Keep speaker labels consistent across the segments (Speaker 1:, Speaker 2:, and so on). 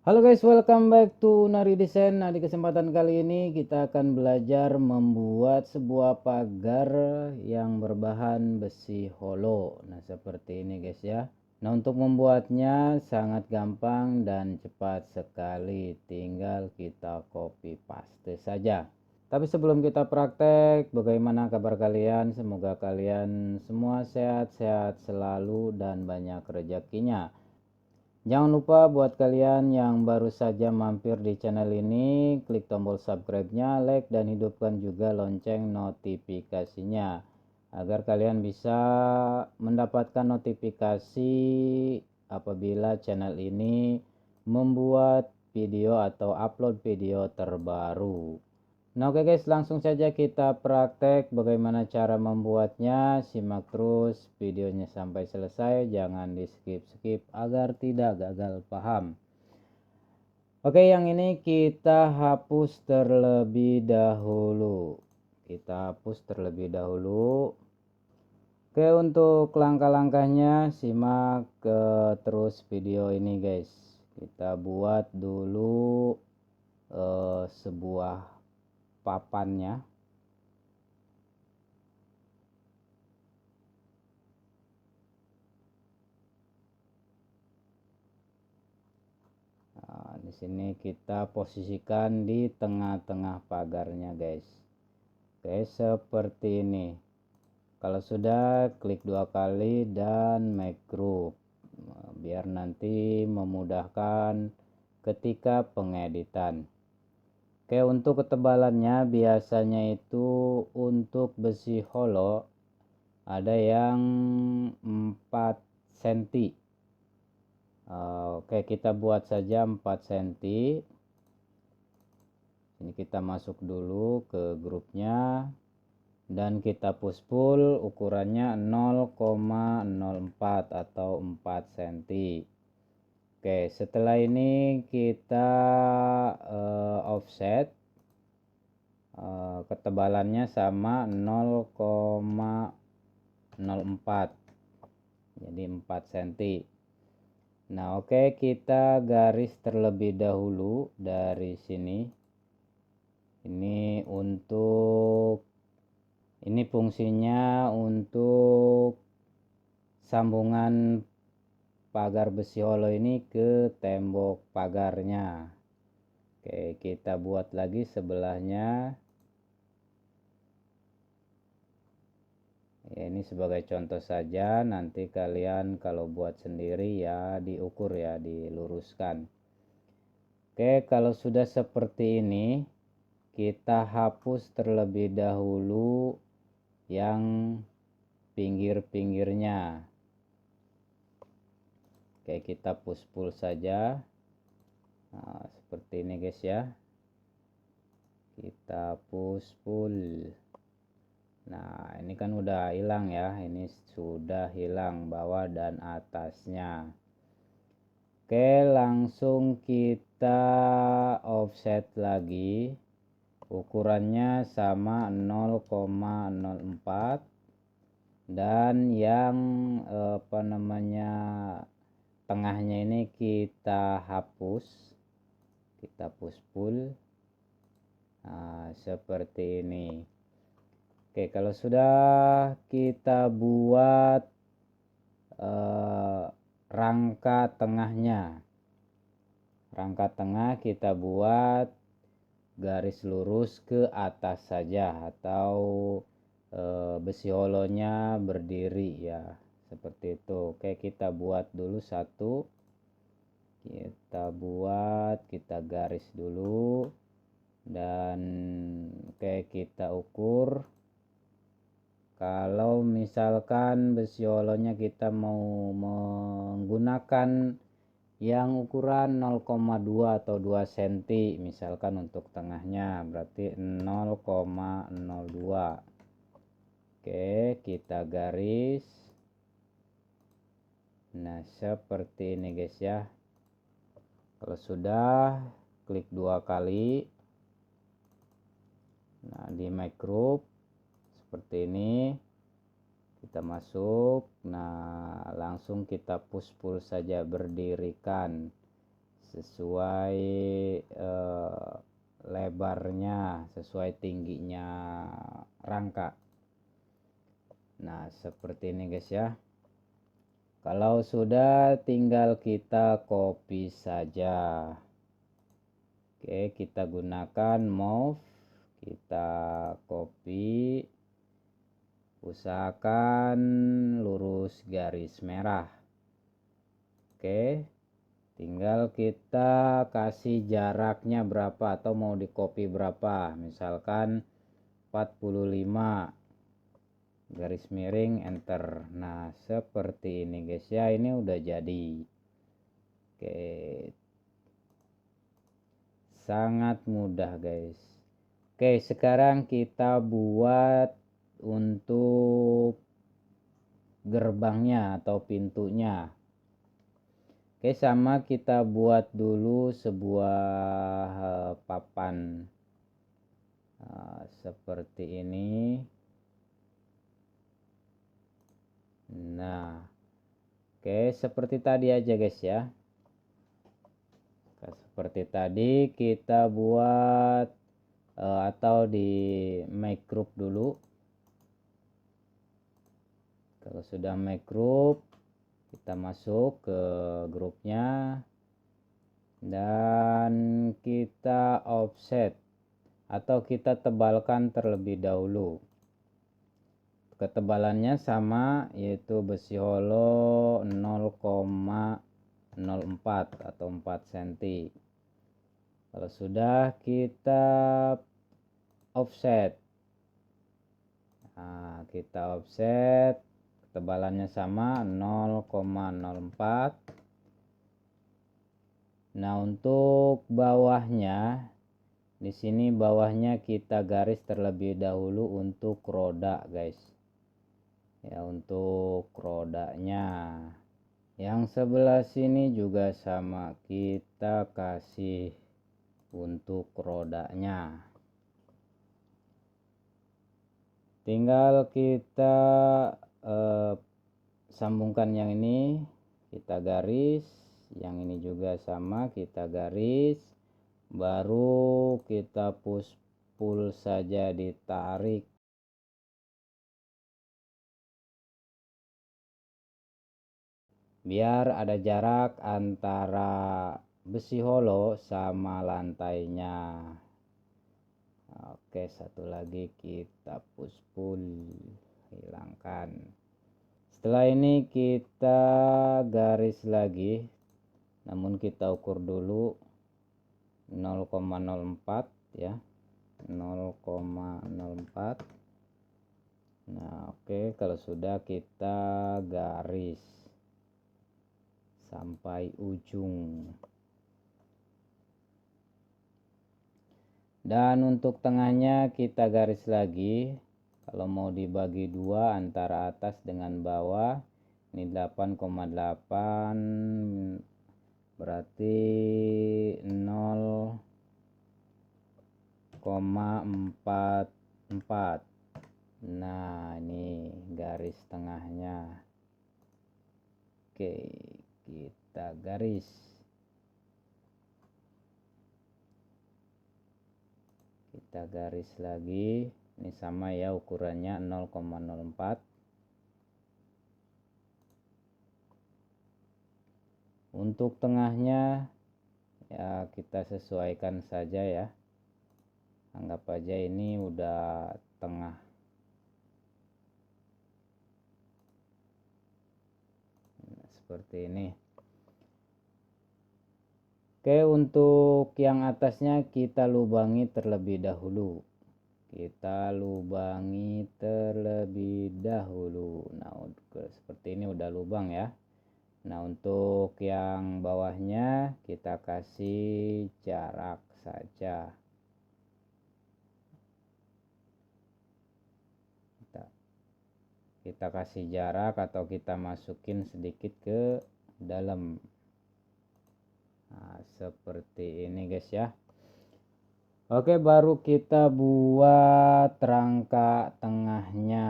Speaker 1: Halo guys, welcome back to Nari Desain. Nah, di kesempatan kali ini kita akan belajar membuat sebuah pagar yang berbahan besi holo. Nah, seperti ini guys ya. Nah, untuk membuatnya sangat gampang dan cepat sekali. Tinggal kita copy paste saja. Tapi sebelum kita praktek, bagaimana kabar kalian? Semoga kalian semua sehat-sehat selalu dan banyak rezekinya. Jangan lupa buat kalian yang baru saja mampir di channel ini, klik tombol subscribe-nya, like, dan hidupkan juga lonceng notifikasinya agar kalian bisa mendapatkan notifikasi apabila channel ini membuat video atau upload video terbaru. Nah, oke guys, langsung saja kita praktek bagaimana cara membuatnya. Simak terus videonya sampai selesai, jangan di skip agar tidak gagal paham. Oke, yang ini kita hapus terlebih dahulu. Oke, untuk langkah-langkahnya simak terus video ini guys. Kita buat dulu sebuah papannya. Nah, di sini kita posisikan di tengah-tengah pagarnya guys. Oke, seperti ini. Kalau sudah, klik 2 kali dan make group, biar nanti memudahkan ketika pengeditan. Oke, untuk ketebalannya biasanya itu untuk besi holo ada yang 4 cm. Oke, kita buat saja 4 cm. Ini kita masuk dulu ke grupnya dan kita push pull, ukurannya 0,04 atau 4 cm. Oke, setelah ini kita offset, ketebalannya sama 0,04, jadi 4 cm. Nah, oke, kita garis terlebih dahulu dari sini. Ini fungsinya untuk sambungan pagar besi holo ini ke tembok pagarnya. Oke, kita buat lagi sebelahnya. Ya, ini sebagai contoh saja, nanti kalian kalau buat sendiri ya diukur ya, diluruskan. Oke, kalau sudah seperti ini, kita hapus terlebih dahulu yang pinggir-pinggirnya. Oke, kita push pull saja. Nah, seperti ini guys ya. Kita push pull. Nah, ini kan udah hilang ya. Ini sudah hilang bawah dan atasnya. Oke, langsung kita offset lagi. Ukurannya sama 0,04 dan yang tengahnya ini kita hapus. Kita push pull. Nah, seperti ini. Oke, kalau sudah kita buat rangka tengahnya. Rangka tengah kita buat garis lurus ke atas saja atau besi holonya berdiri ya, seperti itu. Oke, kita buat dulu satu. Kita garis dulu dan oke, kita ukur. Kalau misalkan besi holonya kita mau menggunakan yang ukuran 0,2 atau 2 cm misalkan untuk tengahnya, berarti 0,02. Oke, kita garis. Nah, seperti ini guys ya. Kalau sudah, klik 2 kali. Nah, di make group seperti ini. Kita masuk. Nah, langsung kita push pull saja, berdirikan sesuai lebarnya, sesuai tingginya rangka. Nah seperti ini guys ya. Kalau sudah, tinggal kita copy saja. Oke, kita gunakan move, kita copy, usahakan lurus garis merah. Oke, tinggal kita kasih jaraknya berapa atau mau di copy berapa, misalkan 45, garis miring, enter. Nah seperti ini guys ya, ini udah jadi. Oke, sangat mudah guys. Oke, sekarang kita buat untuk gerbangnya atau pintunya. Oke, sama kita buat dulu sebuah papan seperti ini. Nah, oke, seperti tadi aja guys ya. Seperti tadi kita buat atau di make group dulu. Kalau sudah make group, kita masuk ke grupnya dan kita offset atau kita tebalkan terlebih dahulu. Ketebalannya sama, yaitu besi holo 0,04 atau 4 cm. Kalau sudah, kita offset. Nah, kita offset, ketebalannya sama 0,04. Nah, untuk bawahnya, di sini bawahnya kita garis terlebih dahulu untuk roda guys. Ya, untuk rodanya. Yang sebelah sini juga sama, kita kasih untuk rodanya. Tinggal kita sambungkan yang ini, kita garis, yang ini juga sama, kita garis, baru kita pull saja, ditarik. Biar ada jarak antara besi holo sama lantainya. Oke, satu lagi kita pull, hilangkan. Setelah ini kita garis lagi, namun kita ukur dulu 0,04 ya, 0,04. Nah oke, kalau sudah kita garis sampai ujung. Dan untuk tengahnya kita garis lagi. Kalau mau dibagi dua antara atas dengan bawah, ini 8,8, berarti 0,44. Nah ini garis tengahnya. Oke, kita garis. Kita garis lagi. Ini sama ya, ukurannya 0,04. Untuk tengahnya ya kita sesuaikan saja ya. Anggap aja ini udah tengah. Nah, seperti ini. Oke, untuk yang atasnya kita lubangi terlebih dahulu. Kita lubangi terlebih dahulu. Nah, seperti ini udah lubang ya. Nah, untuk yang bawahnya kita kasih jarak saja. Kita kasih jarak atau kita masukin sedikit ke dalam. Nah, seperti ini guys ya. Oke, baru kita buat rangka tengahnya.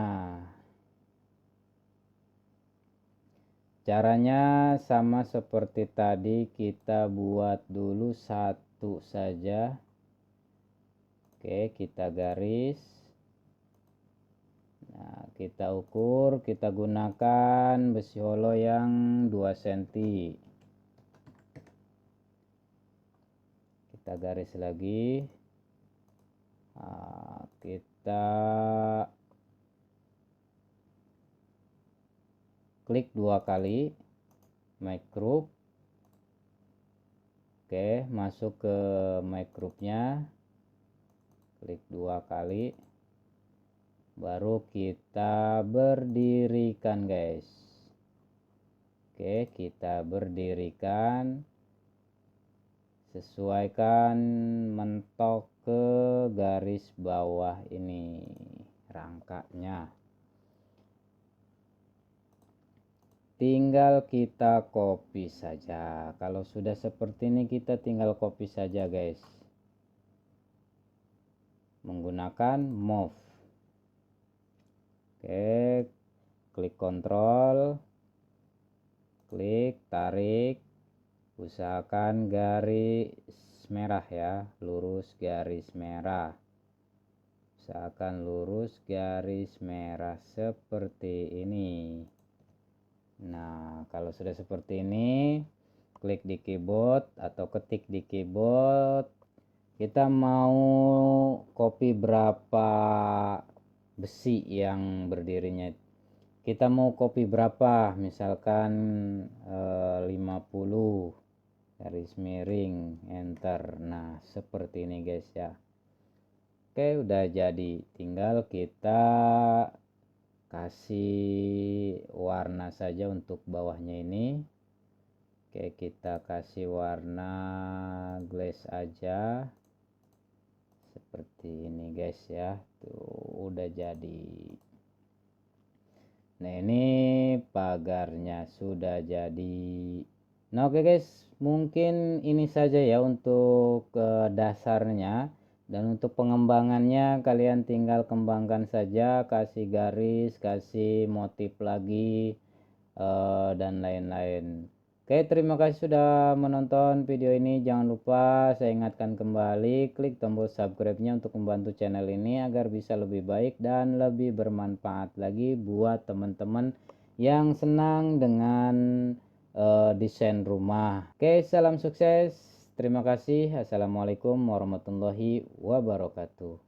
Speaker 1: Caranya sama seperti tadi, kita buat dulu satu saja. Oke, kita garis. Nah, kita ukur, kita gunakan besi holo yang 2 cm. Kita garis lagi. Nah, kita klik 2 kali, make group. Oke, masuk ke make groupnya, klik 2 kali, baru kita berdirikan guys. Oke, kita berdirikan, sesuaikan mentok ke garis bawah ini rangkanya. Tinggal kita copy saja. Kalau sudah seperti ini kita tinggal copy saja guys, menggunakan move. Oke, klik Ctrl, klik, tarik, usahakan garis merah ya, lurus garis merah. Usahakan lurus garis merah seperti ini. Nah, kalau sudah seperti ini, klik di keyboard atau ketik di keyboard, kita mau copy berapa besi yang berdirinya. Kita mau copy berapa, misalkan 50, garis miring, enter. Nah, seperti ini guys ya. Oke, udah jadi, tinggal kita kasih warna saja untuk bawahnya ini. Oke, kita kasih warna glass aja seperti ini guys ya. Tuh udah jadi. Nah, ini pagarnya sudah jadi. Nah, oke guys, mungkin ini saja ya untuk dasarnya. Dan untuk pengembangannya kalian tinggal kembangkan saja, kasih garis, kasih motif lagi, dan lain-lain. Oke, terima kasih sudah menonton video ini. Jangan lupa saya ingatkan kembali, klik tombol subscribe-nya untuk membantu channel ini agar bisa lebih baik dan lebih bermanfaat lagi buat teman-teman yang senang dengan desain rumah. Oke, salam sukses. Terima kasih. Assalamualaikum warahmatullahi wabarakatuh.